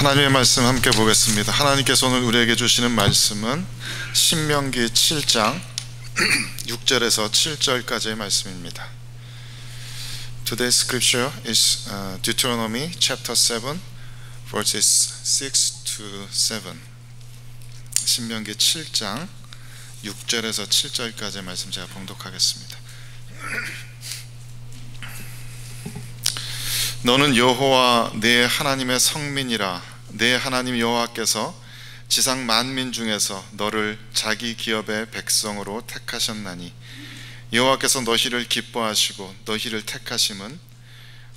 하나님의 말씀 함께 보겠습니다. 하나님께서 오늘 우리에게 주시는 말씀은 신명기 7장 6절에서 7절까지의 말씀입니다. Today's scripture is Deuteronomy chapter 7 verses 6 to 7. 신명기 7장 6절에서 7절까지의 말씀 제가 봉독하겠습니다. 너는 여호와 내 하나님의 성민이라. 내 하나님 여호와께서 지상 만민 중에서 너를 자기 기업의 백성으로 택하셨나니 여호와께서 너희를 기뻐하시고 너희를 택하심은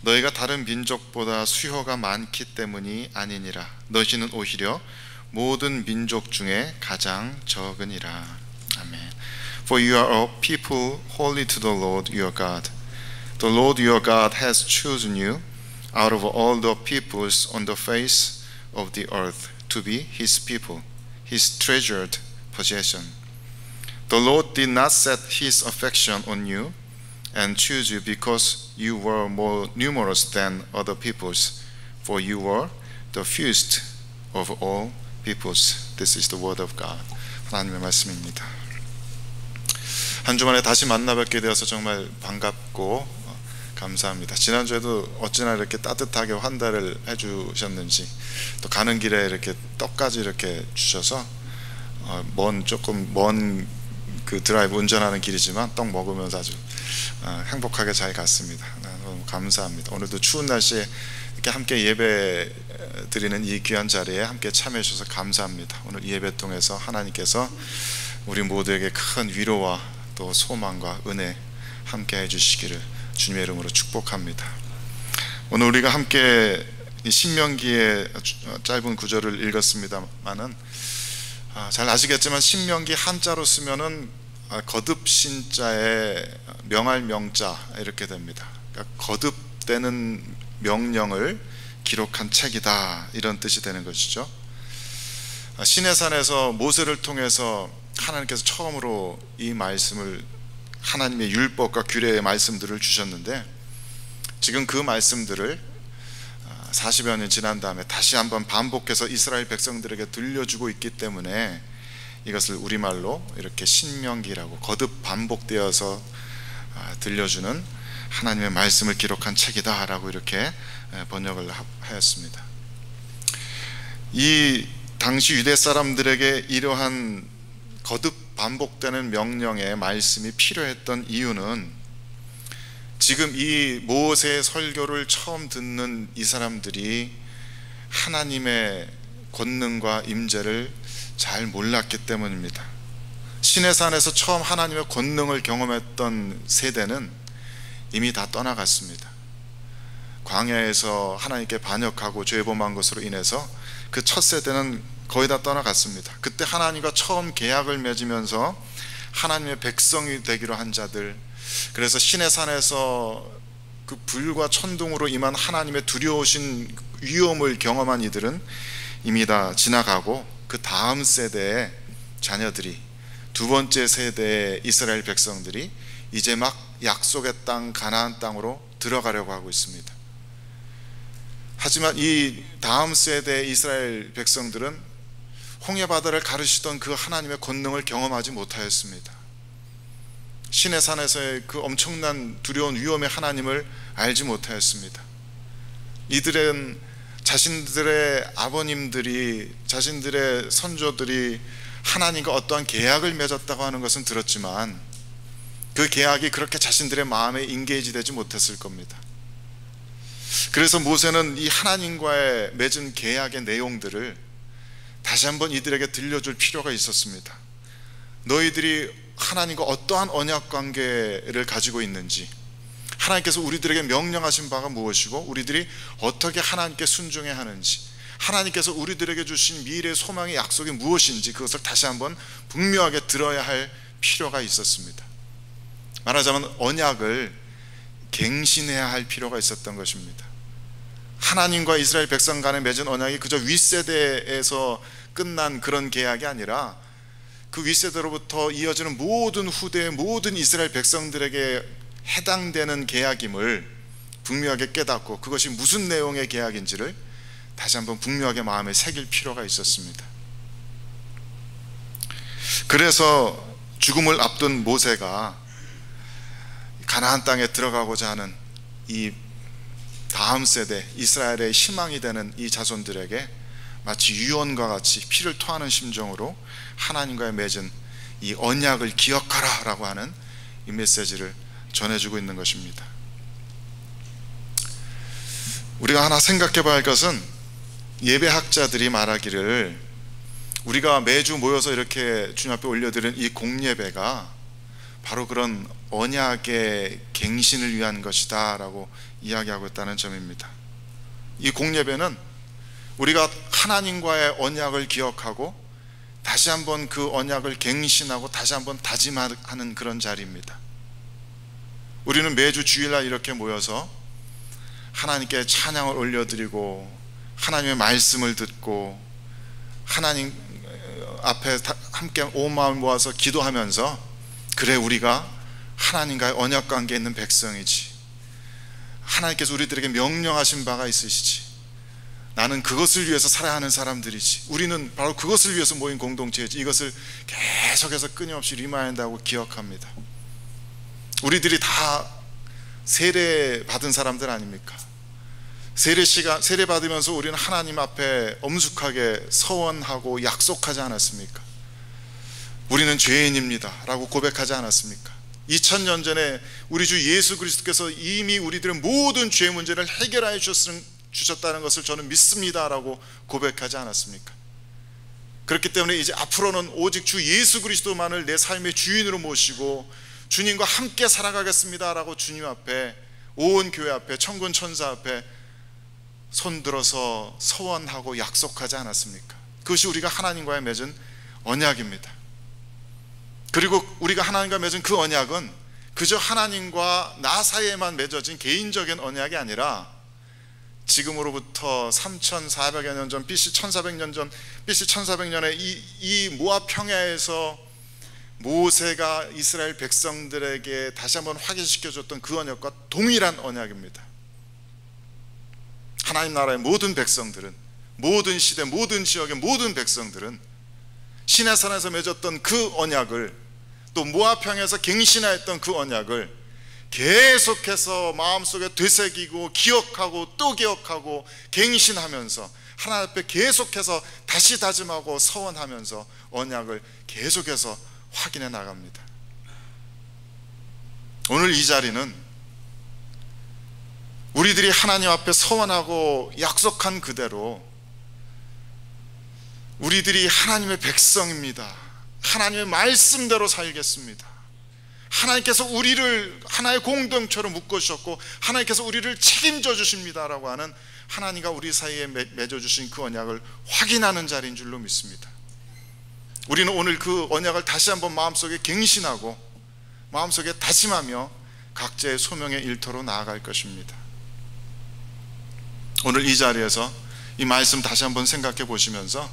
너희가 다른 민족보다 수효가 많기 때문이 아니니라. 너희는 오히려 모든 민족 중에 가장 적으니라. 아멘. For you are a people holy to the Lord your God. The Lord your God has chosen you out of all the peoples on the face of the earth to be his people, his treasured possession. The Lord did not set his affection on you and choose you because you were more numerous than other peoples, for you were the fewest of all peoples. This is the word of God. 하나님의 말씀입니다. 한 주만에 다시 만나 뵙게 되어서 정말 반갑고 감사합니다. 지난주에도 어찌나 이렇게 따뜻하게 환대를 해주셨는지, 또 가는 길에 이렇게 떡까지 이렇게 주셔서 조금 먼 그 드라이브 운전하는 길이지만 떡 먹으면서 아주 행복하게 잘 갔습니다. 너무 감사합니다. 오늘도 추운 날씨에 이렇게 함께 예배 드리는 이 귀한 자리에 함께 참여해 주셔서 감사합니다. 오늘 이 예배 통해서 하나님께서 우리 모두에게 큰 위로와 또 소망과 은혜 함께 해주시기를 주님의 이름으로 축복합니다. 오늘 우리가 함께 신명기의 짧은 구절을 읽었습니다만은 잘 아시겠지만 신명기 한자로 쓰면은 거듭신자의 명할 명자 이렇게 됩니다. 그러니까 거듭되는 명령을 기록한 책이다, 이런 뜻이 되는 것이죠. 시내산에서 모세를 통해서 하나님께서 처음으로 이 말씀을, 하나님의 율법과 규례의 말씀들을 주셨는데, 지금 그 말씀들을 40여 년 지난 다음에 다시 한번 반복해서 이스라엘 백성들에게 들려주고 있기 때문에 이것을 우리말로 이렇게 신명기라고, 거듭 반복되어서 들려주는 하나님의 말씀을 기록한 책이다 라고 이렇게 번역을 하였습니다. 이 당시 유대 사람들에게 이러한 거듭 반복되는 명령의 말씀이 필요했던 이유는, 지금 이 모세의 설교를 처음 듣는 이 사람들이 하나님의 권능과 임재를 잘 몰랐기 때문입니다. 시내산에서 처음 하나님의 권능을 경험했던 세대는 이미 다 떠나갔습니다. 광야에서 하나님께 반역하고 죄범한 것으로 인해서 그 첫 세대는 거의 다 떠나갔습니다. 그때 하나님과 처음 계약을 맺으면서 하나님의 백성이 되기로 한 자들, 그래서 시내산에서 그 불과 천둥으로 임한 하나님의 두려우신 위험을 경험한 이들은 이미 다 지나가고, 그 다음 세대의 자녀들이, 두 번째 세대의 이스라엘 백성들이 이제 막 약속의 땅 가나안 땅으로 들어가려고 하고 있습니다. 하지만 이 다음 세대의 이스라엘 백성들은 홍해바다를 가르시던 그 하나님의 권능을 경험하지 못하였습니다. 시내산에서의 그 엄청난 두려운 위험의 하나님을 알지 못하였습니다. 이들은 자신들의 아버님들이, 자신들의 선조들이 하나님과 어떠한 계약을 맺었다고 하는 것은 들었지만 그 계약이 그렇게 자신들의 마음에 인게이지 되지 못했을 겁니다. 그래서 모세는 이 하나님과의 맺은 계약의 내용들을 다시 한번 이들에게 들려줄 필요가 있었습니다. 너희들이 하나님과 어떠한 언약 관계를 가지고 있는지, 하나님께서 우리들에게 명령하신 바가 무엇이고 우리들이 어떻게 하나님께 순종해야 하는지, 하나님께서 우리들에게 주신 미래의 소망의 약속이 무엇인지, 그것을 다시 한번 분명하게 들어야 할 필요가 있었습니다. 말하자면 언약을 갱신해야 할 필요가 있었던 것입니다. 하나님과 이스라엘 백성 간에 맺은 언약이 그저 윗세대에서 끝난 그런 계약이 아니라 그 윗세대로부터 이어지는 모든 후대의 모든 이스라엘 백성들에게 해당되는 계약임을 분명하게 깨닫고, 그것이 무슨 내용의 계약인지를 다시 한번 분명하게 마음에 새길 필요가 있었습니다. 그래서 죽음을 앞둔 모세가 가나안 땅에 들어가고자 하는 이 다음 세대 이스라엘의 희망이 되는 이 자손들에게 마치 유언과 같이 피를 토하는 심정으로 하나님과의 맺은 이 언약을 기억하라 라고 하는 이 메시지를 전해주고 있는 것입니다. 우리가 하나 생각해 봐야 할 것은, 예배학자들이 말하기를 우리가 매주 모여서 이렇게 주님 앞에 올려드리는 이 공예배가 바로 그런 언약의 갱신을 위한 것이다 라고 이야기하고 있다는 점입니다. 이 공예배는 우리가 하나님과의 언약을 기억하고 다시 한번 그 언약을 갱신하고 다시 한번 다짐하는 그런 자리입니다. 우리는 매주 주일날 이렇게 모여서 하나님께 찬양을 올려드리고 하나님의 말씀을 듣고 하나님 앞에 함께 온 마음을 모아서 기도하면서, 그래 우리가 하나님과의 언약 관계에 있는 백성이지, 하나님께서 우리들에게 명령하신 바가 있으시지, 나는 그것을 위해서 살아야 하는 사람들이지, 우리는 바로 그것을 위해서 모인 공동체이지, 이것을 계속해서 끊임없이 리마인드하고 기억합니다. 우리들이 다 세례 받은 사람들 아닙니까? 세례 받으면서 우리는 하나님 앞에 엄숙하게 서원하고 약속하지 않았습니까? 우리는 죄인입니다 라고 고백하지 않았습니까? 2000년 전에 우리 주 예수 그리스도께서 이미 우리들의 모든 죄 문제를 해결하여 주셨다는 것을 저는 믿습니다 라고 고백하지 않았습니까? 그렇기 때문에 이제 앞으로는 오직 주 예수 그리스도만을 내 삶의 주인으로 모시고 주님과 함께 살아가겠습니다 라고 주님 앞에, 온 교회 앞에, 천군 천사 앞에 손들어서 서원하고 약속하지 않았습니까? 그것이 우리가 하나님과의 맺은 언약입니다. 그리고 우리가 하나님과 맺은 그 언약은 그저 하나님과 나 사이에만 맺어진 개인적인 언약이 아니라 지금으로부터 3400여 년 전, BC 1400년 전, BC 1400년에 이 모압 평야에서 모세가 이스라엘 백성들에게 다시 한번 확인시켜줬던 그 언약과 동일한 언약입니다. 하나님 나라의 모든 백성들은, 모든 시대, 모든 지역의 모든 백성들은 시내산에서 맺었던 그 언약을, 또 모압평에서 갱신하였던 그 언약을 계속해서 마음속에 되새기고 기억하고 또 기억하고 갱신하면서 하나님 앞에 계속해서 다시 다짐하고 서원하면서 언약을 계속해서 확인해 나갑니다. 오늘 이 자리는 우리들이 하나님 앞에 서원하고 약속한 그대로 우리들이 하나님의 백성입니다, 하나님의 말씀대로 살겠습니다, 하나님께서 우리를 하나의 공동체로 묶어주셨고 하나님께서 우리를 책임져 주십니다 라고 하는, 하나님과 우리 사이에 맺어주신 그 언약을 확인하는 자리인 줄로 믿습니다. 우리는 오늘 그 언약을 다시 한번 마음속에 갱신하고 마음속에 다짐하며 각자의 소명의 일터로 나아갈 것입니다. 오늘 이 자리에서 이 말씀 다시 한번 생각해 보시면서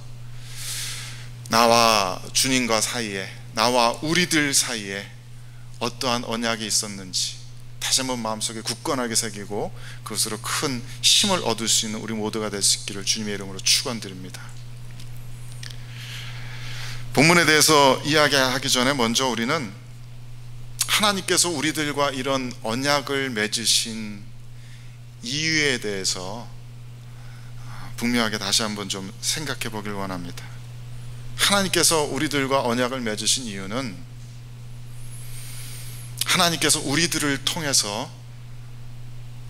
나와 주님과 사이에, 나와 우리들 사이에 어떠한 언약이 있었는지 다시 한번 마음속에 굳건하게 새기고 그것으로 큰 힘을 얻을 수 있는 우리 모두가 될 수 있기를 주님의 이름으로 축원드립니다. 본문에 대해서 이야기하기 전에 먼저 우리는 하나님께서 우리들과 이런 언약을 맺으신 이유에 대해서 분명하게 다시 한번 좀 생각해 보길 원합니다. 하나님께서 우리들과 언약을 맺으신 이유는 하나님께서 우리들을 통해서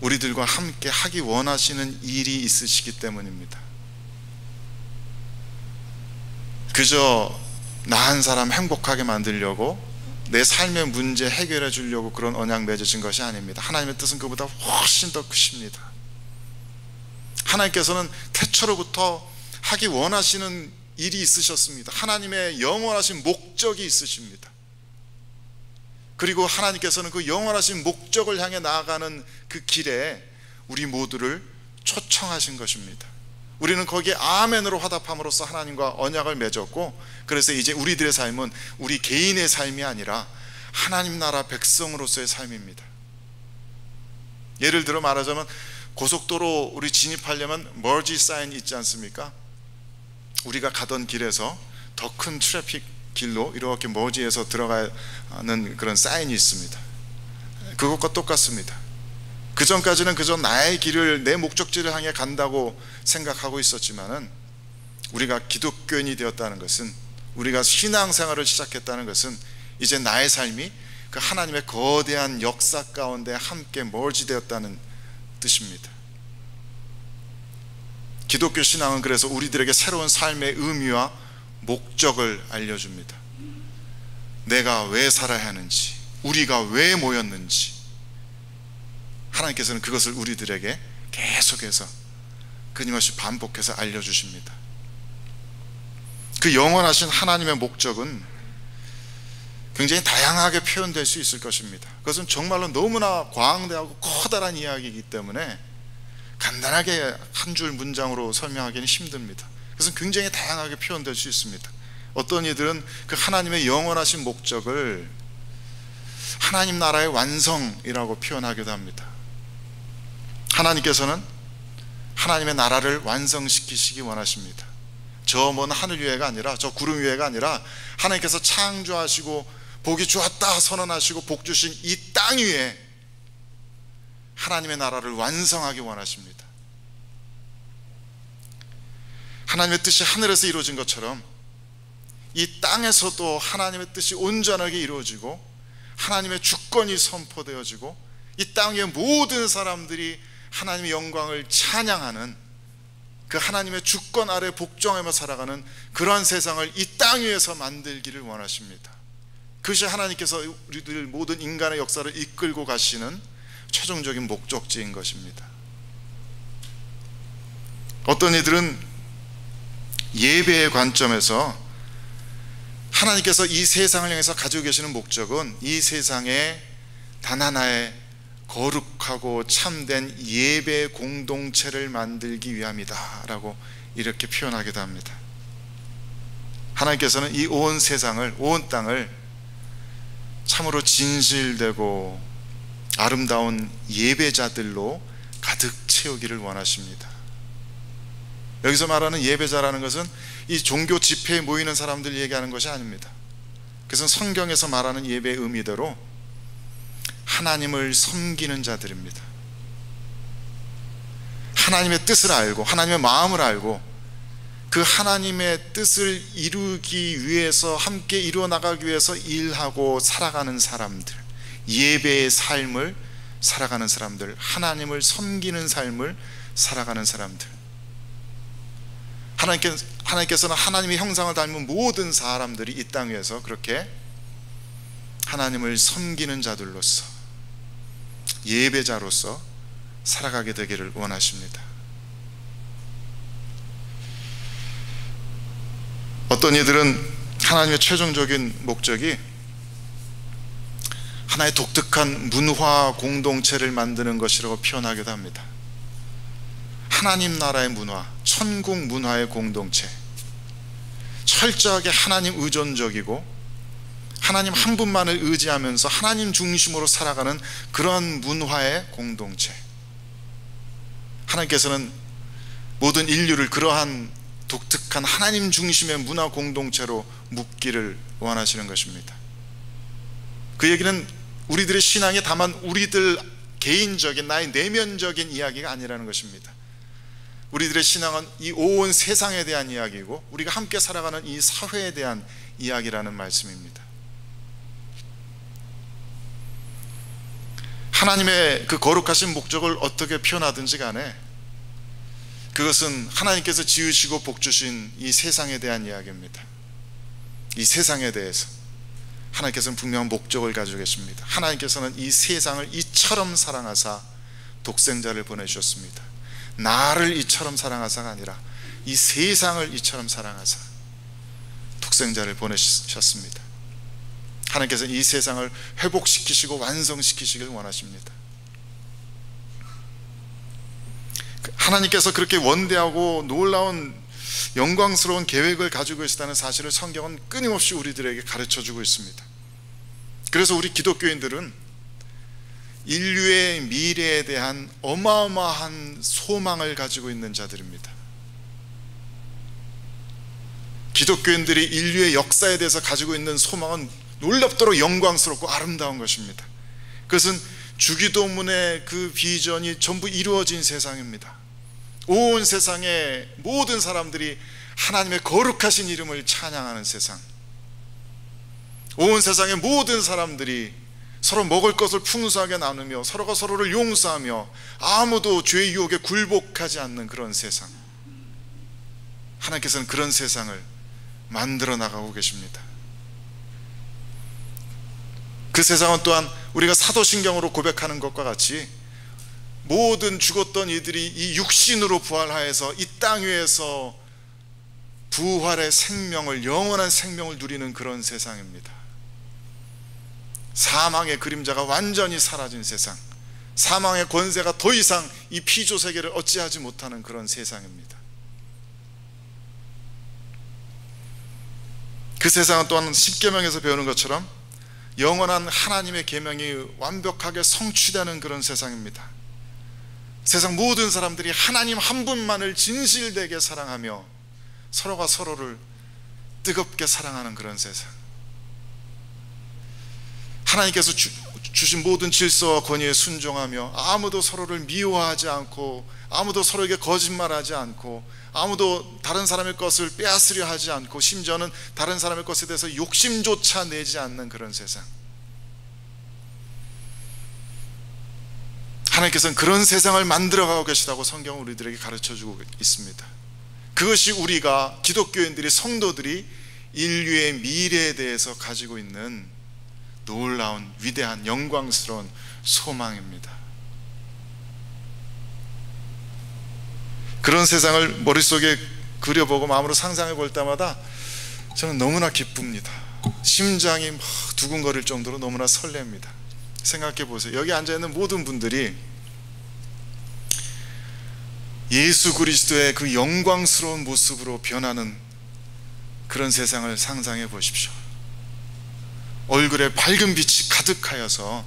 우리들과 함께 하기 원하시는 일이 있으시기 때문입니다. 그저 나 한 사람 행복하게 만들려고 내 삶의 문제 해결해 주려고 그런 언약 맺으신 것이 아닙니다. 하나님의 뜻은 그보다 훨씬 더 크십니다. 하나님께서는 태초로부터 하기 원하시는 일이 있으셨습니다. 하나님의 영원하신 목적이 있으십니다. 그리고 하나님께서는 그 영원하신 목적을 향해 나아가는 그 길에 우리 모두를 초청하신 것입니다. 우리는 거기에 아멘으로 화답함으로써 하나님과 언약을 맺었고, 그래서 이제 우리들의 삶은 우리 개인의 삶이 아니라 하나님 나라 백성으로서의 삶입니다. 예를 들어 말하자면 고속도로 우리 진입하려면 머지 사인 있지 않습니까? 우리가 가던 길에서 더 큰 트래픽 길로 이렇게 머지에서 들어가는 그런 사인이 있습니다. 그것과 똑같습니다. 그 전까지는 그저 나의 길을, 내 목적지를 향해 간다고 생각하고 있었지만은, 우리가 기독교인이 되었다는 것은, 우리가 신앙생활을 시작했다는 것은, 이제 나의 삶이 그 하나님의 거대한 역사 가운데 함께 머지되었다는 뜻입니다. 기독교 신앙은 그래서 우리들에게 새로운 삶의 의미와 목적을 알려줍니다. 내가 왜 살아야 하는지, 우리가 왜 모였는지, 하나님께서는 그것을 우리들에게 계속해서 끊임없이 반복해서 알려주십니다. 그 영원하신 하나님의 목적은 굉장히 다양하게 표현될 수 있을 것입니다. 그것은 정말로 너무나 광대하고 커다란 이야기이기 때문에 간단하게 한 줄 문장으로 설명하기는 힘듭니다. 그것은 굉장히 다양하게 표현될 수 있습니다. 어떤 이들은 그 하나님의 영원하신 목적을 하나님 나라의 완성이라고 표현하기도 합니다. 하나님께서는 하나님의 나라를 완성시키시기 원하십니다. 저 먼 하늘 위에가 아니라, 저 구름 위에가 아니라, 하나님께서 창조하시고 보기 좋았다 선언하시고 복 주신 이 땅 위에 하나님의 나라를 완성하기 원하십니다. 하나님의 뜻이 하늘에서 이루어진 것처럼 이 땅에서도 하나님의 뜻이 온전하게 이루어지고, 하나님의 주권이 선포되어지고, 이 땅의 모든 사람들이 하나님의 영광을 찬양하는, 그 하나님의 주권 아래 복종하며 살아가는 그러한 세상을 이 땅 위에서 만들기를 원하십니다. 그것이 하나님께서 우리들 모든 인간의 역사를 이끌고 가시는 최종적인 목적지인 것입니다. 어떤 이들은 예배의 관점에서 하나님께서 이 세상을 향해서 가지고 계시는 목적은 이 세상에 단 하나의 거룩하고 참된 예배 공동체를 만들기 위함이다 라고 이렇게 표현하기도 합니다. 하나님께서는 이 온 세상을, 온 땅을 참으로 진실되고 아름다운 예배자들로 가득 채우기를 원하십니다. 여기서 말하는 예배자라는 것은 이 종교 집회에 모이는 사람들 얘기하는 것이 아닙니다. 그것은 성경에서 말하는 예배의 의미대로 하나님을 섬기는 자들입니다. 하나님의 뜻을 알고, 하나님의 마음을 알고, 그 하나님의 뜻을 이루기 위해서, 함께 이루어 나가기 위해서 일하고 살아가는 사람들, 예배의 삶을 살아가는 사람들, 하나님을 섬기는 삶을 살아가는 사람들. 하나님께서는 하나님의 형상을 닮은 모든 사람들이 이 땅 위에서 그렇게 하나님을 섬기는 자들로서, 예배자로서 살아가게 되기를 원하십니다. 어떤 이들은 하나님의 최종적인 목적이 하나의 독특한 문화 공동체를 만드는 것이라고 표현하기도 합니다. 하나님 나라의 문화, 천국 문화의 공동체, 철저하게 하나님 의존적이고 하나님 한 분만을 의지하면서 하나님 중심으로 살아가는 그런 문화의 공동체. 하나님께서는 모든 인류를 그러한 독특한 하나님 중심의 문화 공동체로 묶기를 원하시는 것입니다. 그 얘기는 우리들의 신앙이 다만 우리들 개인적인, 나의 내면적인 이야기가 아니라는 것입니다. 우리들의 신앙은 이 온 세상에 대한 이야기이고, 우리가 함께 살아가는 이 사회에 대한 이야기라는 말씀입니다. 하나님의 그 거룩하신 목적을 어떻게 표현하든지 간에 그것은 하나님께서 지으시고 복주신 이 세상에 대한 이야기입니다. 이 세상에 대해서 하나님께서는 분명한 목적을 가지고 계십니다. 하나님께서는 이 세상을 이처럼 사랑하사 독생자를 보내주셨습니다. 나를 이처럼 사랑하사가 아니라 이 세상을 이처럼 사랑하사 독생자를 보내셨습니다. 하나님께서는 이 세상을 회복시키시고 완성시키시길 원하십니다. 하나님께서 그렇게 원대하고 놀라운 영광스러운 계획을 가지고 계시다는 사실을 성경은 끊임없이 우리들에게 가르쳐주고 있습니다. 그래서 우리 기독교인들은 인류의 미래에 대한 어마어마한 소망을 가지고 있는 자들입니다. 기독교인들이 인류의 역사에 대해서 가지고 있는 소망은 놀랍도록 영광스럽고 아름다운 것입니다. 그것은 주기도문의 그 비전이 전부 이루어진 세상입니다. 온 세상의 모든 사람들이 하나님의 거룩하신 이름을 찬양하는 세상, 온 세상의 모든 사람들이 서로 먹을 것을 풍성하게 나누며 서로가 서로를 용서하며 아무도 죄의 유혹에 굴복하지 않는 그런 세상, 하나님께서는 그런 세상을 만들어 나가고 계십니다. 그 세상은 또한 우리가 사도신경으로 고백하는 것과 같이 모든 죽었던 이들이 이 육신으로 부활하여서 이 땅 위에서 부활의 생명을, 영원한 생명을 누리는 그런 세상입니다. 사망의 그림자가 완전히 사라진 세상, 사망의 권세가 더 이상 이 피조 세계를 어찌하지 못하는 그런 세상입니다. 그 세상은 또한 십계명에서 배우는 것처럼 영원한 하나님의 계명이 완벽하게 성취되는 그런 세상입니다. 세상 모든 사람들이 하나님 한 분만을 진실되게 사랑하며 서로가 서로를 뜨겁게 사랑하는 그런 세상, 하나님께서 주신 모든 질서와 권위에 순종하며 아무도 서로를 미워하지 않고 아무도 서로에게 거짓말하지 않고 아무도 다른 사람의 것을 빼앗으려 하지 않고 심지어는 다른 사람의 것에 대해서 욕심조차 내지 않는 그런 세상, 하나님께서는 그런 세상을 만들어가고 계시다고 성경은 우리들에게 가르쳐주고 있습니다. 그것이 우리가 기독교인들이, 성도들이 인류의 미래에 대해서 가지고 있는 놀라운 위대한 영광스러운 소망입니다. 그런 세상을 머릿속에 그려보고 마음으로 상상해 볼 때마다 저는 너무나 기쁩니다. 심장이 막 두근거릴 정도로 너무나 설렙니다. 생각해 보세요. 여기 앉아있는 모든 분들이 예수 그리스도의 그 영광스러운 모습으로 변하는 그런 세상을 상상해 보십시오. 얼굴에 밝은 빛이 가득하여서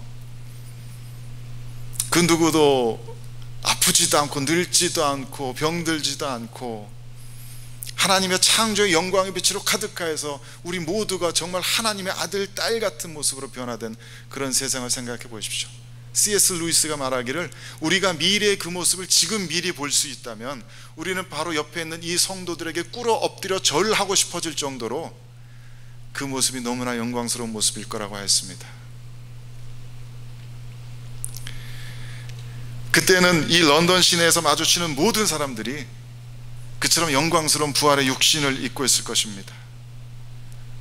그 누구도 아프지도 않고 늙지도 않고 병들지도 않고 하나님의 창조의 영광의 빛으로 가득하여서 우리 모두가 정말 하나님의 아들, 딸 같은 모습으로 변화된 그런 세상을 생각해 보십시오. C.S. 루이스가 말하기를 우리가 미래의 그 모습을 지금 미리 볼 수 있다면 우리는 바로 옆에 있는 이 성도들에게 꿇어 엎드려 절하고 싶어질 정도로 그 모습이 너무나 영광스러운 모습일 거라고 하였습니다. 그때는 이 런던 시내에서 마주치는 모든 사람들이 그처럼 영광스러운 부활의 육신을 입고 있을 것입니다.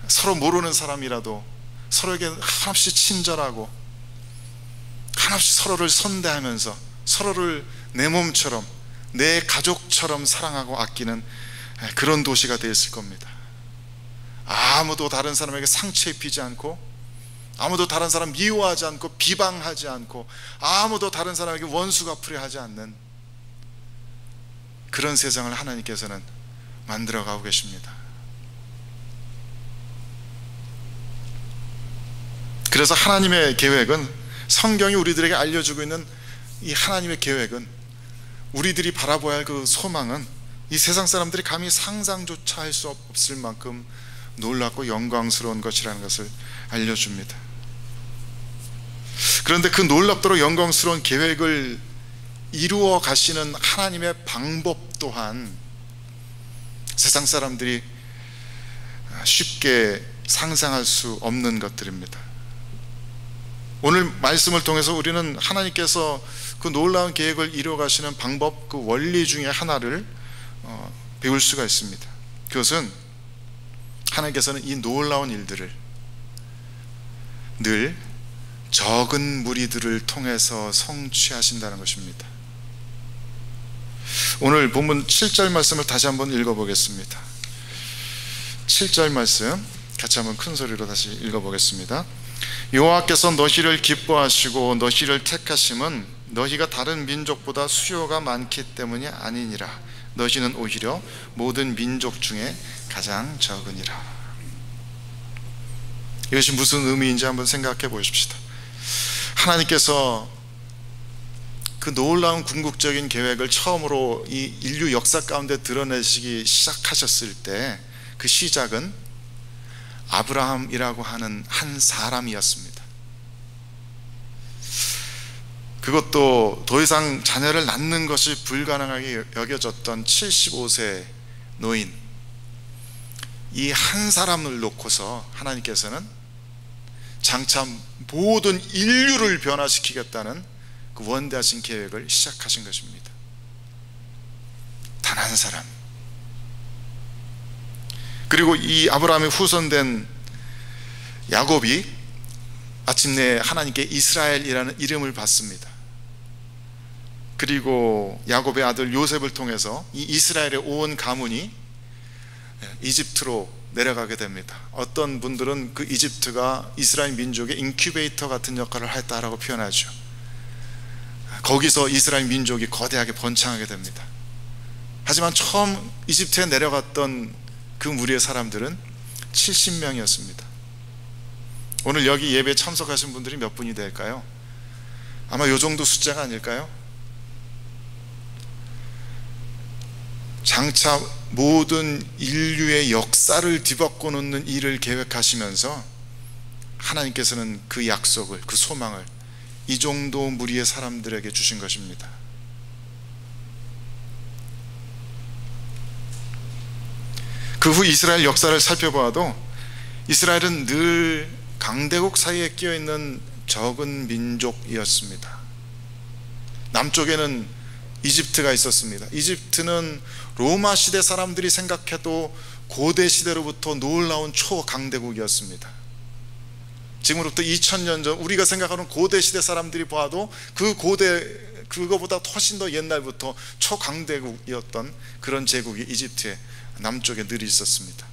서로 모르는 사람이라도 서로에게 한없이 친절하고 한없이 서로를 선대하면서 서로를 내 몸처럼, 내 가족처럼 사랑하고 아끼는 그런 도시가 되었을 겁니다. 아무도 다른 사람에게 상처 입히지 않고 아무도 다른 사람 미워하지 않고 비방하지 않고 아무도 다른 사람에게 원수 갚으려 하지 않는 그런 세상을 하나님께서는 만들어가고 계십니다. 그래서 하나님의 계획은, 성경이 우리들에게 알려주고 있는 이 하나님의 계획은, 우리들이 바라봐야 할 그 소망은 이 세상 사람들이 감히 상상조차 할 수 없을 만큼 놀랍고 영광스러운 것이라는 것을 알려줍니다. 그런데 그 놀랍도록 영광스러운 계획을 이루어 가시는 하나님의 방법 또한 세상 사람들이 쉽게 상상할 수 없는 것들입니다. 오늘 말씀을 통해서 우리는 하나님께서 그 놀라운 계획을 이루어 가시는 방법, 그 원리 중에 하나를 배울 수가 있습니다. 그것은 하나님께서는 이 놀라운 일들을 늘 적은 무리들을 통해서 성취하신다는 것입니다. 오늘 본문 7절 말씀을 다시 한번 읽어보겠습니다. 7절 말씀 같이 한번 큰 소리로 다시 읽어보겠습니다. 여호와께서 너희를 기뻐하시고 너희를 택하심은 너희가 다른 민족보다 수요가 많기 때문이 아니니라. 너희는 오히려 모든 민족 중에 가장 적으니라. 이것이 무슨 의미인지 한번 생각해 보십시다. 하나님께서 그 놀라운 궁극적인 계획을 처음으로 이 인류 역사 가운데 드러내시기 시작하셨을 때 그 시작은 아브라함이라고 하는 한 사람이었습니다. 그것도 더 이상 자녀를 낳는 것이 불가능하게 여겨졌던 75세 노인, 이 한 사람을 놓고서 하나님께서는 장차 모든 인류를 변화시키겠다는 그 원대하신 계획을 시작하신 것입니다. 단 한 사람. 그리고 이 아브라함의 후손된 야곱이 마침내 하나님께 이스라엘이라는 이름을 받습니다. 그리고 야곱의 아들 요셉을 통해서 이 이스라엘의 온 가문이 이집트로 내려가게 됩니다. 어떤 분들은 그 이집트가 이스라엘 민족의 인큐베이터 같은 역할을 했다라고 표현하죠. 거기서 이스라엘 민족이 거대하게 번창하게 됩니다. 하지만 처음 이집트에 내려갔던 그 무리의 사람들은 70명이었습니다. 오늘 여기 예배에 참석하신 분들이 몇 분이 될까요? 아마 이 정도 숫자가 아닐까요? 장차 모든 인류의 역사를 뒤바꿔 놓는 일을 계획하시면서 하나님께서는 그 약속을, 그 소망을 이 정도 무리의 사람들에게 주신 것입니다. 그 후 이스라엘 역사를 살펴보아도 이스라엘은 늘 강대국 사이에 끼어있는 적은 민족이었습니다. 남쪽에는 이집트가 있었습니다. 이집트는 로마 시대 사람들이 생각해도 고대 시대로부터 놀라운 초강대국이었습니다. 지금으로부터 2000년 전 우리가 생각하는 고대 시대 사람들이 봐도 그거보다 훨씬 더 옛날부터 초강대국이었던 그런 제국이 이집트에 남쪽에 늘 있었습니다.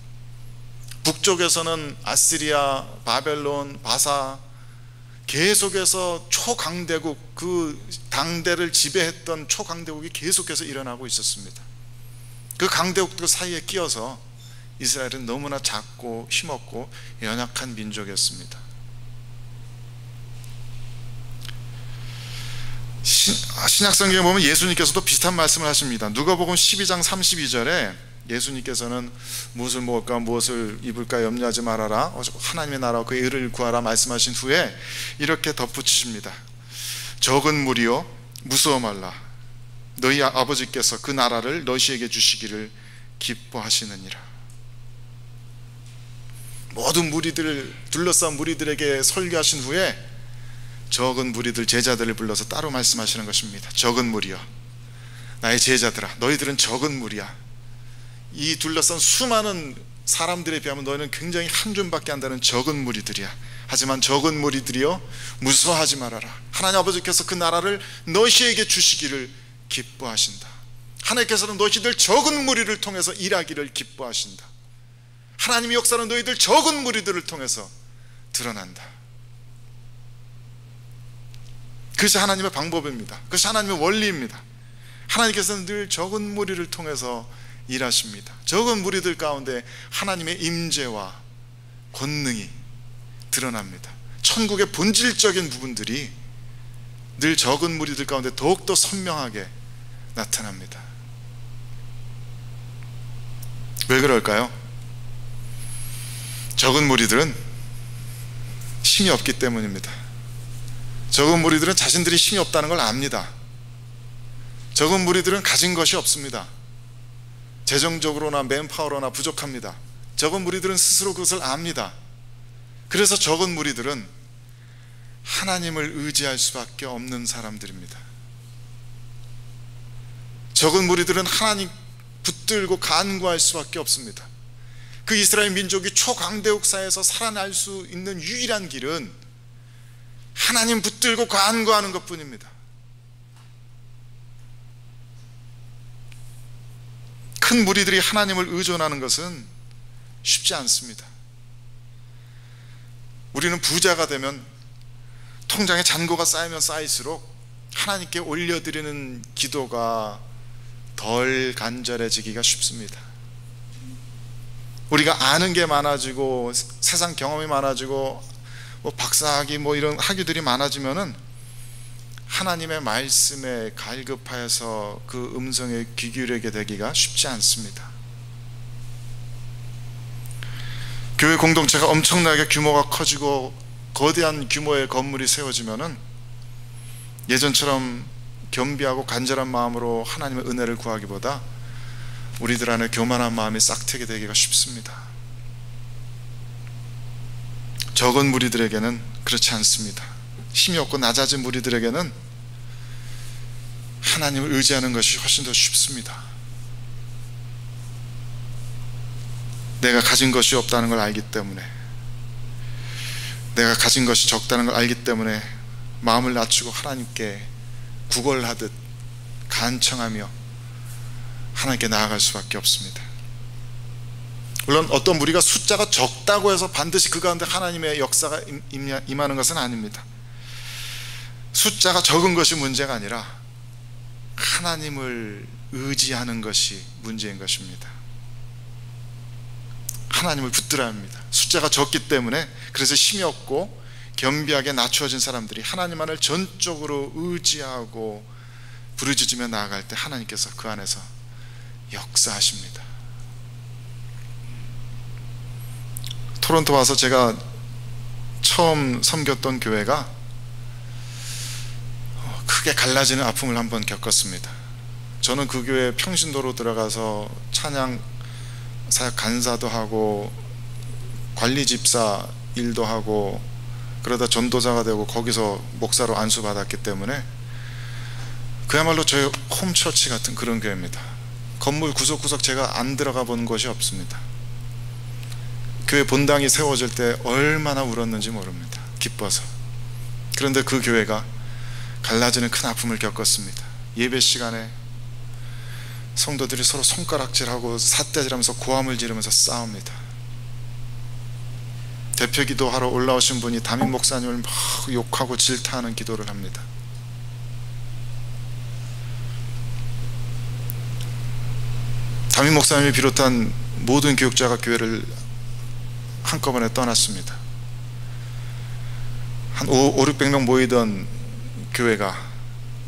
북쪽에서는 아시리아, 바벨론, 바사, 계속해서 초강대국, 그 당대를 지배했던 초강대국이 계속해서 일어나고 있었습니다. 그 강대국들 사이에 끼어서 이스라엘은 너무나 작고 힘없고 연약한 민족이었습니다. 신약성경에 보면 예수님께서도 비슷한 말씀을 하십니다. 누가복음 12장 32절에 예수님께서는 무엇을 먹을까 무엇을 입을까 염려하지 말아라, 하나님의 나라와 그의 의를 구하라 말씀하신 후에 이렇게 덧붙이십니다. 적은 무리여 무서워 말라. 너희 아버지께서 그 나라를 너희에게 주시기를 기뻐하시느니라. 모든 무리들을 둘러싼 무리들에게 설교하신 후에 적은 무리들, 제자들을 불러서 따로 말씀하시는 것입니다. 적은 무리여, 나의 제자들아, 너희들은 적은 무리야. 이 둘러싼 수많은 사람들에 비하면 너희는 굉장히 한 줌밖에 안 되는 적은 무리들이야. 하지만 적은 무리들이여 무서워하지 말아라. 하나님 아버지께서 그 나라를 너희에게 주시기를 기뻐하신다. 하나님께서는 너희들 적은 무리를 통해서 일하기를 기뻐하신다. 하나님의 역사는 너희들 적은 무리들을 통해서 드러난다. 그것이 하나님의 방법입니다. 그것이 하나님의 원리입니다. 하나님께서는 늘 적은 무리를 통해서 일하십니다. 적은 무리들 가운데 하나님의 임재와 권능이 드러납니다. 천국의 본질적인 부분들이 늘 적은 무리들 가운데 더욱더 선명하게 나타납니다. 왜 그럴까요? 적은 무리들은 힘이 없기 때문입니다. 적은 무리들은 자신들이 힘이 없다는 걸 압니다. 적은 무리들은 가진 것이 없습니다. 재정적으로나 맨파워로나 부족합니다. 적은 무리들은 스스로 그것을 압니다. 그래서 적은 무리들은 하나님을 의지할 수밖에 없는 사람들입니다. 적은 무리들은 하나님 붙들고 간구할 수밖에 없습니다. 그 이스라엘 민족이 초강대국 사회에서 살아날 수 있는 유일한 길은 하나님 붙들고 간구하는 것뿐입니다. 큰 무리들이 하나님을 의존하는 것은 쉽지 않습니다. 우리는 부자가 되면 통장에 잔고가 쌓이면 쌓일수록 하나님께 올려드리는 기도가 덜 간절해지기가 쉽습니다. 우리가 아는 게 많아지고 세상 경험이 많아지고 박사학위 이런 학위들이 많아지면은 하나님의 말씀에 갈급하여서 그 음성에 귀 기울이게 되기가 쉽지 않습니다. 교회 공동체가 엄청나게 규모가 커지고 거대한 규모의 건물이 세워지면은 예전처럼 겸비하고 간절한 마음으로 하나님의 은혜를 구하기보다 우리들 안에 교만한 마음이 싹트게 되기가 쉽습니다. 적은 무리들에게는 그렇지 않습니다. 힘이 없고 낮아진 무리들에게는 하나님을 의지하는 것이 훨씬 더 쉽습니다. 내가 가진 것이 없다는 걸 알기 때문에, 내가 가진 것이 적다는 걸 알기 때문에 마음을 낮추고 하나님께 구걸하듯 간청하며 하나님께 나아갈 수밖에 없습니다. 물론 어떤 무리가 숫자가 적다고 해서 반드시 그 가운데 하나님의 역사가 임하는 것은 아닙니다. 숫자가 적은 것이 문제가 아니라 하나님을 의지하는 것이 문제인 것입니다. 하나님을 붙들어야 합니다. 숫자가 적기 때문에, 그래서 힘이 없고 겸비하게 낮추어진 사람들이 하나님만을 전적으로 의지하고 부르짖으며 나아갈 때 하나님께서 그 안에서 역사하십니다. 토론토 와서 제가 처음 섬겼던 교회가 크게 갈라지는 아픔을 한번 겪었습니다. 저는 그 교회 평신도로 들어가서 찬양 사역 간사도 하고 관리 집사 일도 하고 그러다 전도자가 되고 거기서 목사로 안수받았기 때문에 그야말로 저희 홈처치 같은 그런 교회입니다. 건물 구석구석 제가 안 들어가 본 곳이 없습니다. 교회 본당이 세워질 때 얼마나 울었는지 모릅니다. 기뻐서. 그런데 그 교회가 갈라지는 큰 아픔을 겪었습니다. 예배 시간에 성도들이 서로 손가락질하고 삿대질하면서 고함을 지르면서 싸웁니다. 대표 기도하러 올라오신 분이 담임 목사님을 막 욕하고 질타하는 기도를 합니다. 담임 목사님이 비롯한 모든 교육자가 교회를 한꺼번에 떠났습니다. 한 500~600명 모이던 교회가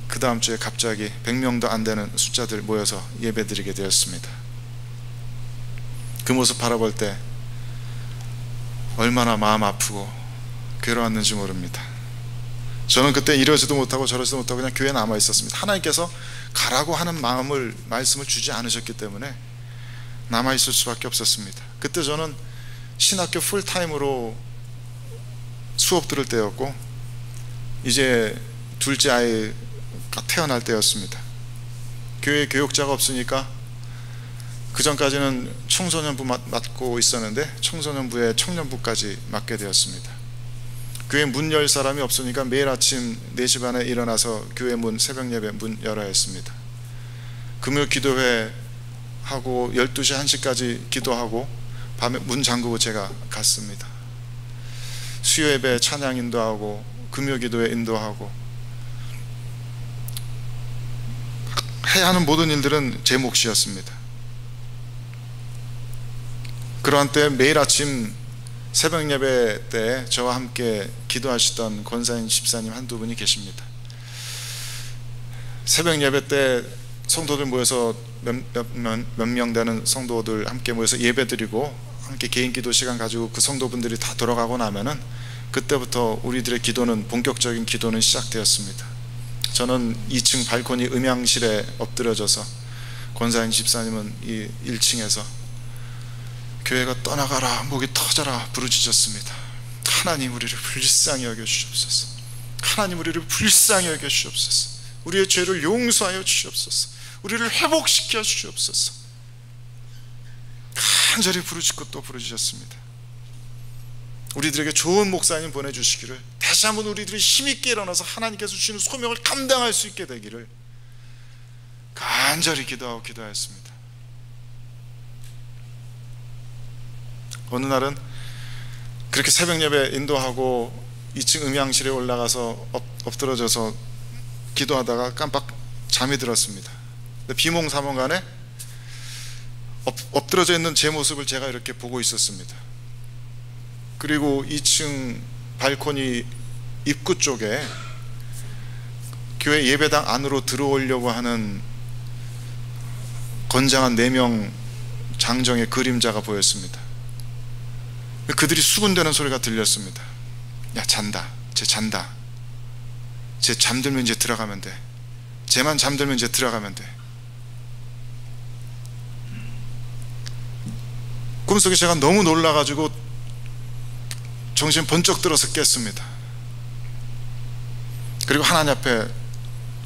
그 다음 주에 갑자기 100명도 안 되는 숫자들 모여서 예배드리게 되었습니다. 그 모습 바라볼 때 얼마나 마음 아프고 괴로웠는지 모릅니다. 저는 그때 이러지도 못하고 저러지도 못하고 그냥 교회에 남아 있었습니다. 하나님께서 가라고 하는 말씀을 주지 않으셨기 때문에 남아 있을 수밖에 없었습니다. 그때 저는 신학교 풀타임으로 수업 들을 때였고 이제 둘째 아이가 태어날 때였습니다. 교회에 교육자가 없으니까 그 전까지는 청소년부 맡고 있었는데 청소년부에 청년부까지 맡게 되었습니다. 교회 문 열 사람이 없으니까 매일 아침 4시 반에 일어나서 교회 문 새벽 예배 문 열어야 했습니다. 금요 기도회 하고 12시 1시까지 기도하고 밤에 문 잠그고 제가 갔습니다. 수요 예배 찬양 인도하고 금요 기도회 인도하고 해야 하는 모든 일들은 제 몫이었습니다. 그러한 때 매일 아침 새벽 예배 때 저와 함께 기도하시던 권사님 집사님 한두 분이 계십니다. 새벽 예배 때 성도들 모여서 몇 명 되는 성도들 함께 모여서 예배 드리고 함께 개인 기도 시간 가지고 그 성도분들이 다 돌아가고 나면은 그때부터 우리들의 기도는 본격적인 기도는 시작되었습니다. 저는 2층 발코니 음향실에 엎드려져서 권사님 집사님은 이 1층에서 교회가 떠나가라 목이 터져라 부르짖었습니다. 하나님 우리를 불쌍히 여겨주시옵소서. 하나님 우리를 불쌍히 여겨주시옵소서. 우리의 죄를 용서하여 주시옵소서. 우리를 회복시켜 주시옵소서. 간절히 부르짖고 또 부르짖었습니다. 우리들에게 좋은 목사님 보내주시기를, 다시 한번 우리들이 힘있게 일어나서 하나님께서 주시는 소명을 감당할 수 있게 되기를 간절히 기도하고 기도하였습니다. 어느 날은 그렇게 새벽 예배 인도하고 2층 음향실에 올라가서 엎드러져서 기도하다가 깜빡 잠이 들었습니다. 비몽사몽간에 엎드러져 있는 제 모습을 제가 이렇게 보고 있었습니다. 그리고 2층 발코니 입구 쪽에 교회 예배당 안으로 들어오려고 하는 건장한 4명 장정의 그림자가 보였습니다. 그들이 수군대는 소리가 들렸습니다. 야, 잔다. 쟤 잔다. 쟤 잠들면 이제 들어가면 돼. 쟤만 잠들면 이제 들어가면 돼. 꿈속에 제가 너무 놀라가지고 정신 번쩍 들어서 깼습니다. 그리고 하나님 앞에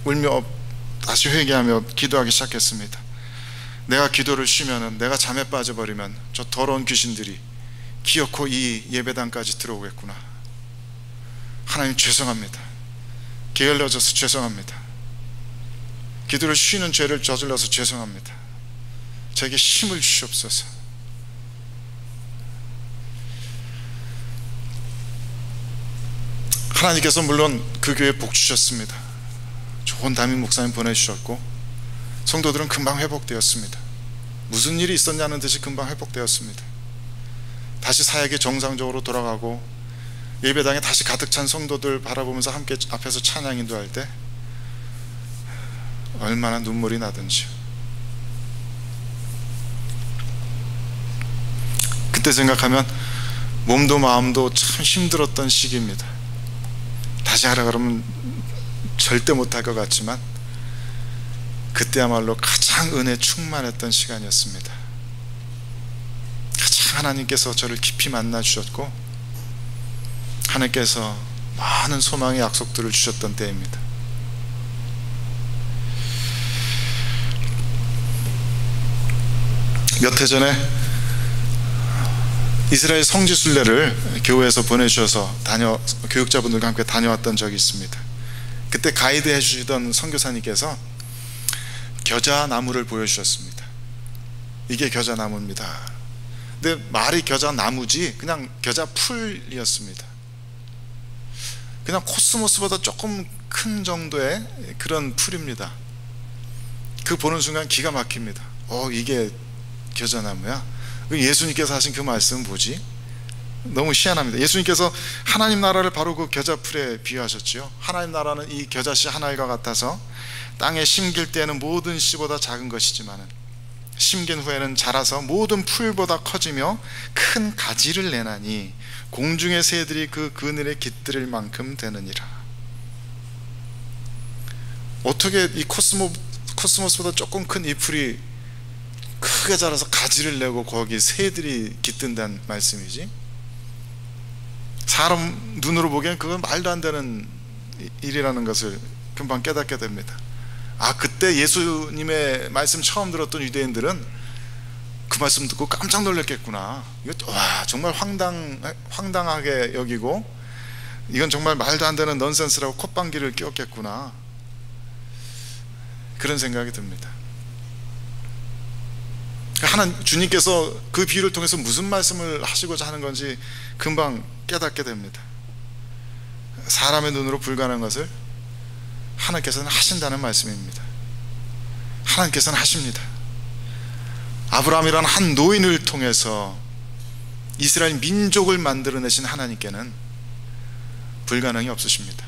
울며 다시 회개하며 기도하기 시작했습니다. 내가 기도를 쉬면은, 내가 잠에 빠져버리면 저 더러운 귀신들이 기어코 이 예배당까지 들어오겠구나. 하나님 죄송합니다. 게을러져서 죄송합니다. 기도를 쉬는 죄를 저질러서 죄송합니다. 저에게 힘을 주시옵소서. 하나님께서 물론 그 교회에 복 주셨습니다. 좋은 담임 목사님 보내주셨고 성도들은 금방 회복되었습니다. 무슨 일이 있었냐는 듯이 금방 회복되었습니다. 다시 사역이 정상적으로 돌아가고 예배당에 다시 가득 찬 성도들 바라보면서 함께 앞에서 찬양 인도할 때 얼마나 눈물이 나든지요. 그때 생각하면 몸도 마음도 참 힘들었던 시기입니다. 다시 하라 그러면 절대 못할 것 같지만 그때야말로 가장 은혜 충만했던 시간이었습니다. 가장 하나님께서 저를 깊이 만나 주셨고 하나님께서 많은 소망의 약속들을 주셨던 때입니다. 몇 해 전에 이스라엘 성지순례를 교회에서 보내주셔서 교육자분들과 함께 다녀왔던 적이 있습니다. 그때 가이드 해주시던 선교사님께서 겨자나무를 보여주셨습니다. 이게 겨자나무입니다. 근데 말이 겨자나무지 그냥 겨자풀이었습니다. 그냥 코스모스보다 조금 큰 정도의 그런 풀입니다. 그 보는 순간 기가 막힙니다. 이게 겨자나무야? 예수님께서 하신 그 말씀은 뭐지? 너무 희한합니다. 예수님께서 하나님 나라를 바로 그 겨자풀에 비유하셨지요. 하나님 나라는 이 겨자씨 하나가 같아서 땅에 심길 때는 모든 씨보다 작은 것이지만 심긴 후에는 자라서 모든 풀보다 커지며 큰 가지를 내나니 공중의 새들이 그 그늘에 깃들일 만큼 되느니라. 어떻게 이 코스모스보다 조금 큰 이 풀이 크게 자라서 가지를 내고 거기 새들이 깃든다는 말씀이지? 사람 눈으로 보기엔 그건 말도 안 되는 일이라는 것을 금방 깨닫게 됩니다. 그때 예수님의 말씀 처음 들었던 유대인들은 그 말씀 듣고 깜짝 놀랐겠구나. 이거 정말 황당하게 여기고 이건 정말 말도 안 되는 넌센스라고 콧방귀를 뀌었겠구나. 그런 생각이 듭니다. 주님께서 그 비유를 통해서 무슨 말씀을 하시고자 하는 건지 금방 깨닫게 됩니다. 사람의 눈으로 불가능한 것을 하나님께서는 하신다는 말씀입니다. 하나님께서는 하십니다. 아브라함이라는 한 노인을 통해서 이스라엘 민족을 만들어내신 하나님께는 불가능이 없으십니다.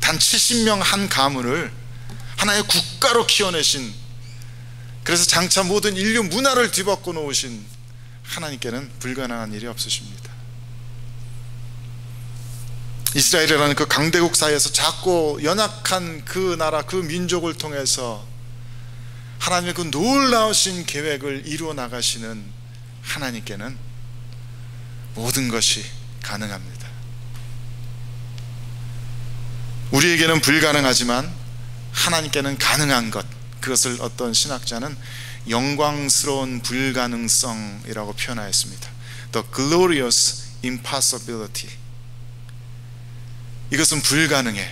단 70명 한 가문을 하나의 국가로 키워내신, 그래서 장차 모든 인류 문화를 뒤바꿔 놓으신 하나님께는 불가능한 일이 없으십니다. 이스라엘이라는 그 강대국 사이에서 작고 연약한 그 나라, 그 민족을 통해서 하나님의 그 놀라우신 계획을 이루어 나가시는 하나님께는 모든 것이 가능합니다. 우리에게는 불가능하지만 하나님께는 가능한 것, 그것을 어떤 신학자는 영광스러운 불가능성이라고 표현하였습니다. The glorious impossibility. 이것은 불가능해.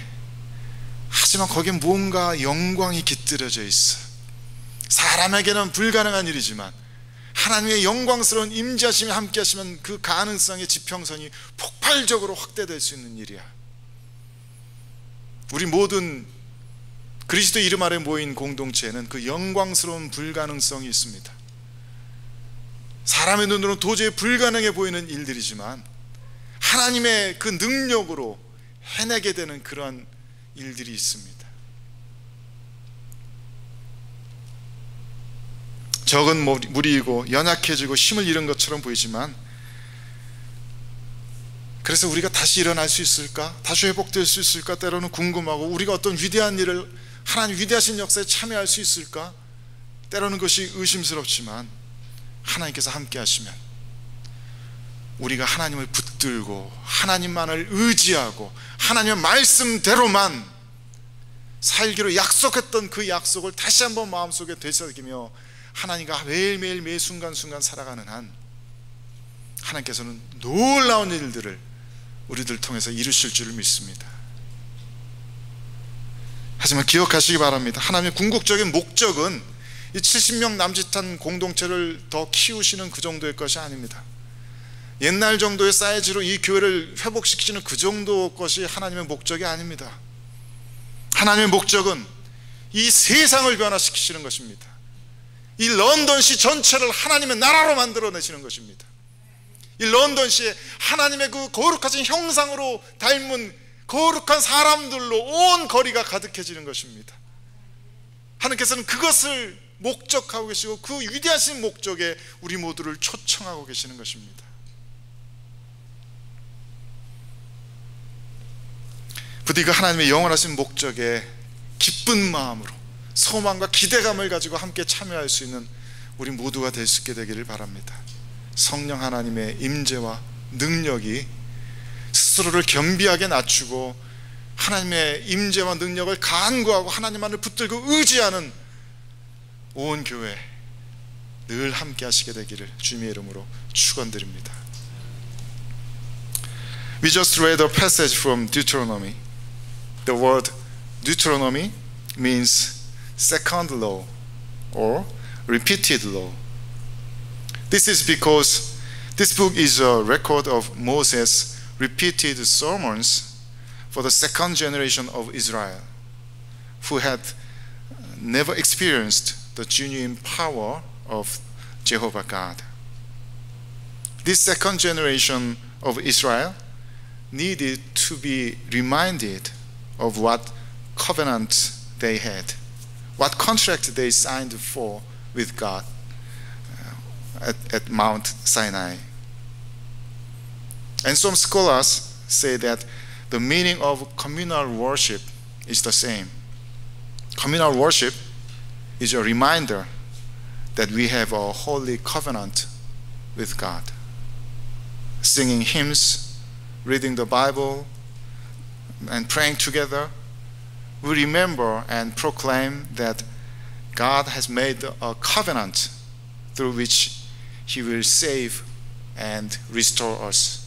하지만 거기에 뭔가 영광이 깃들여져 있어. 사람에게는 불가능한 일이지만 하나님의 영광스러운 임재하심이 함께 하시면 그 가능성의 지평선이 폭발적으로 확대될 수 있는 일이야. 우리 모든 그리스도 이름 아래 모인 공동체에는 그 영광스러운 불가능성이 있습니다. 사람의 눈으로는 도저히 불가능해 보이는 일들이지만 하나님의 그 능력으로 해내게 되는 그런 일들이 있습니다. 적은 무리이고 연약해지고 힘을 잃은 것처럼 보이지만, 그래서 우리가 다시 일어날 수 있을까? 다시 회복될 수 있을까? 때로는 궁금하고, 우리가 어떤 위대한 일을, 하나님 위대하신 역사에 참여할 수 있을까? 때로는 그것이 의심스럽지만, 하나님께서 함께 하시면 우리가 하나님을 붙들고 하나님만을 의지하고 하나님의 말씀대로만 살기로 약속했던 그 약속을 다시 한번 마음속에 되새기며 하나님과 매일매일 매 순간순간 살아가는 한, 하나님께서는 놀라운 일들을 우리들 통해서 이루실 줄을 믿습니다. 하지만 기억하시기 바랍니다. 하나님의 궁극적인 목적은 이 70명 남짓한 공동체를 더 키우시는 그 정도의 것이 아닙니다. 옛날 정도의 사이즈로 이 교회를 회복시키는 그 정도 것이 하나님의 목적이 아닙니다. 하나님의 목적은 이 세상을 변화시키시는 것입니다. 이 런던시 전체를 하나님의 나라로 만들어내시는 것입니다. 이 런던시에 하나님의 그 거룩하신 형상으로 닮은 거룩한 사람들로 온 거리가 가득해지는 것입니다. 하나님께서는 그것을 목적하고 계시고 그 위대하신 목적에 우리 모두를 초청하고 계시는 것입니다. 부디 그 하나님의 영원하신 목적에 기쁜 마음으로 소망과 기대감을 가지고 함께 참여할 수 있는 우리 모두가 될 수 있게 되기를 바랍니다. 성령 하나님의 임재와 능력이 스스로를 겸비하게 낮추고 하나님의 임재와 능력을 간구하고 하나님만을 붙들고 의지하는 온 교회 늘 함께 하시게 되기를 주님의 이름으로 축원드립니다. We just read a passage from Deuteronomy. The word Deuteronomy means second law or repeated law. This is because this book is a record of Moses' repeated sermons for the second generation of Israel, who had never experienced the genuine power of Jehovah God. This second generation of Israel needed to be reminded of what covenant they had, what contract they signed for with God at Mount Sinai. And some scholars say that the meaning of communal worship is the same. Communal worship is a reminder that we have a holy covenant with God. Singing hymns, reading the Bible, and praying together, we remember and proclaim that God has made a covenant through which He will save and restore us.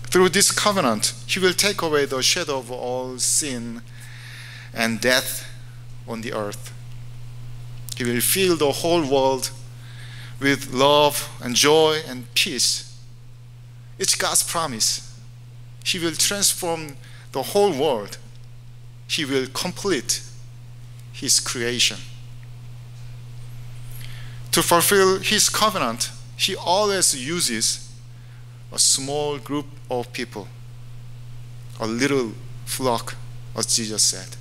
Through this covenant, He will take away the shadow of all sin and death on the earth. He will fill the whole world with love and joy and peace. It's God's promise. He will transform the whole world. He will complete His creation. To fulfill His covenant, He always uses a small group of people, a little flock, as Jesus said.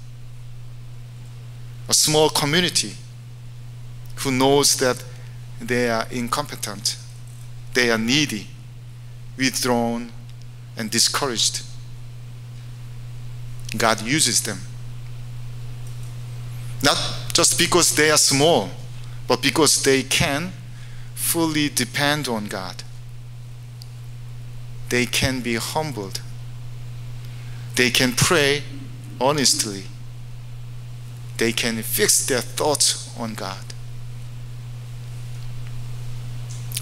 A small community who knows that they are incompetent, they are needy, withdrawn, and discouraged. God uses them. Not just because they are small, but because they can fully depend on God. They can be humbled. They can pray honestly. They can fix their thoughts on God.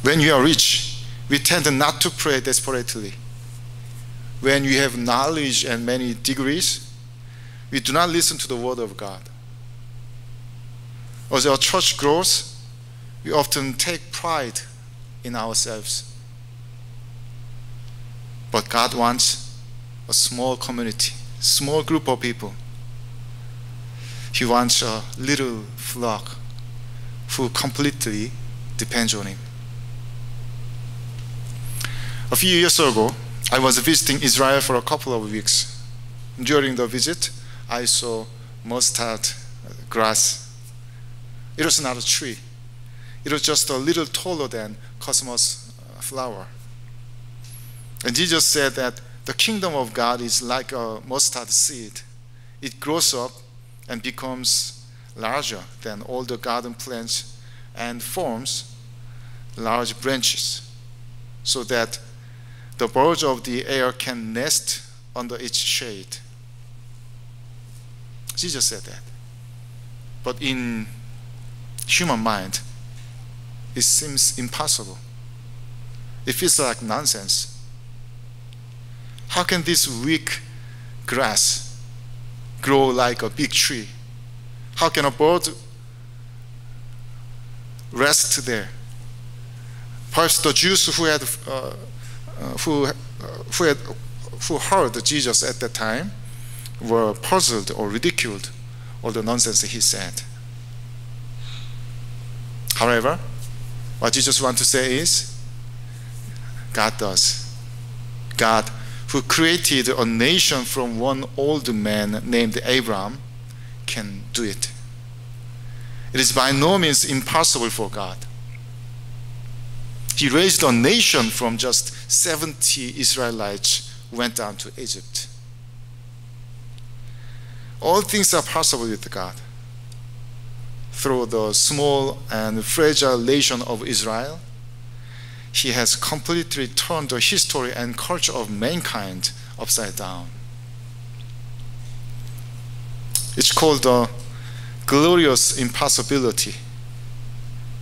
When we are rich, we tend not to pray desperately. When we have knowledge and many degrees, we do not listen to the word of God. As our church grows, we often take pride in ourselves. But God wants a small community, small group of people. He wants a little flock who completely depends on Him. A few years ago, I was visiting Israel for a couple of weeks. during the visit, I saw mustard grass. It was not a tree. It was just a little taller than cosmos flower. And Jesus said that the kingdom of God is like a mustard seed. It grows up and becomes larger than all the garden plants and forms large branches, so that the birds of the air can nest under its shade. Jesus said that. But in human mind, it seems impossible. It feels like nonsense. How can this weak grass grow like a big tree? How can a bird rest there? Perhaps the Jews who heard Jesus at that time were puzzled or ridiculed all the nonsense he said. However, what Jesus wants to say is, God does. God, who created a nation from one old man named Abraham, can do it. It is by no means impossible for God. He raised a nation from just 70 Israelites who went down to Egypt. All things are possible with God. Through the small and fragile nation of Israel, He has completely turned the history and culture of mankind upside down. It's called the glorious impossibility.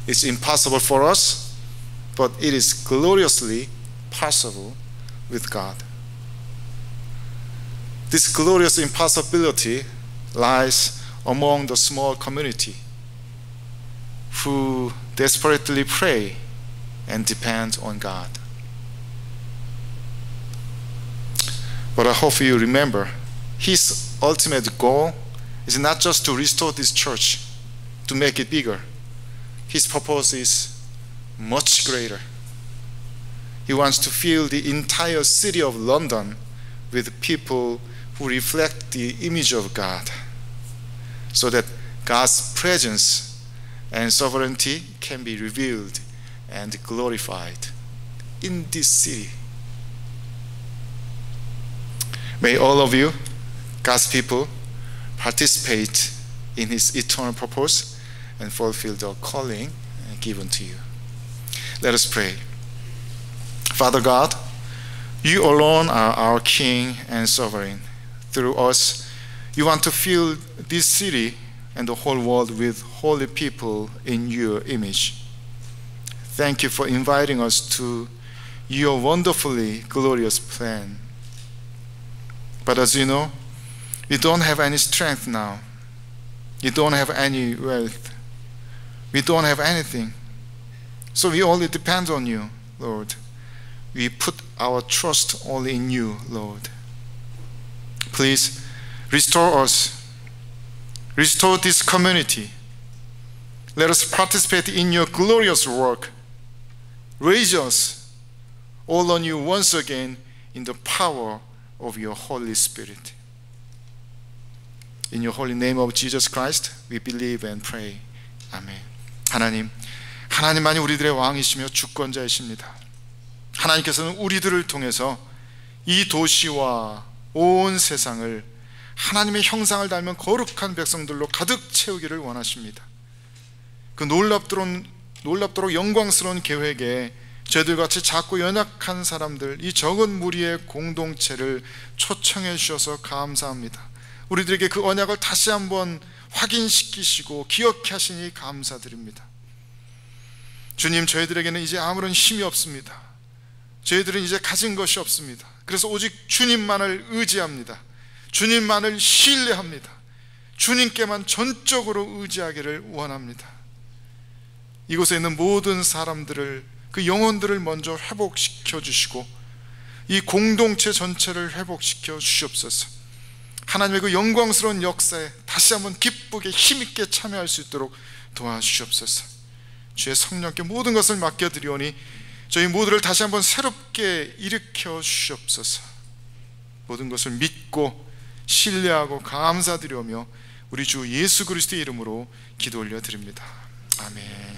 It's impossible for us, but it is gloriously possible with God. This glorious impossibility lies among the small community who desperately pray and depend on God. But I hope you remember, His ultimate goal is not just to restore this church, to make it bigger. His purpose is much greater. He wants to fill the entire city of London with people who reflect the image of God, so that God's presence and sovereignty can be revealed and glorified in this city. May all of you, God's people, participate in His eternal purpose and fulfill the calling given to you. Let us pray. Father God, You alone are our King and Sovereign. Through us, You want to fill this city and the whole world with holy people in Your image. Thank You for inviting us to Your wonderfully glorious plan. But as You know, we don't have any strength now. We don't have any wealth. We don't have anything. So we only depend on You, Lord. We put our trust only in You, Lord. Please restore us. Restore this community. Let us participate in Your glorious work. Raise us all on You once again in the power of Your Holy Spirit. In Your holy name of Jesus Christ, we believe and pray. 아멘. 하나님만이 우리들의 왕이시며 주권자이십니다. 하나님께서는 우리들을 통해서 이 도시와 온 세상을 하나님의 형상을 닮은 거룩한 백성들로 가득 채우기를 원하십니다. 그 놀랍도록 영광스러운 계획에 저희들같이 작고 연약한 사람들, 이 적은 무리의 공동체를 초청해 주셔서 감사합니다. 우리들에게 그 언약을 다시 한번 확인시키시고 기억해 하시니 감사드립니다. 주님, 저희들에게는 이제 아무런 힘이 없습니다. 저희들은 이제 가진 것이 없습니다. 그래서 오직 주님만을 의지합니다. 주님만을 신뢰합니다. 주님께만 전적으로 의지하기를 원합니다. 이곳에 있는 모든 사람들을, 그 영혼들을 먼저 회복시켜 주시고 이 공동체 전체를 회복시켜 주시옵소서. 하나님의 그 영광스러운 역사에 다시 한번 기쁘게 힘있게 참여할 수 있도록 도와주시옵소서. 주의 성령께 모든 것을 맡겨드리오니 저희 모두를 다시 한번 새롭게 일으켜 주시옵소서. 모든 것을 믿고 신뢰하고 감사드리며 우리 주 예수 그리스도의 이름으로 기도 올려드립니다. 아멘.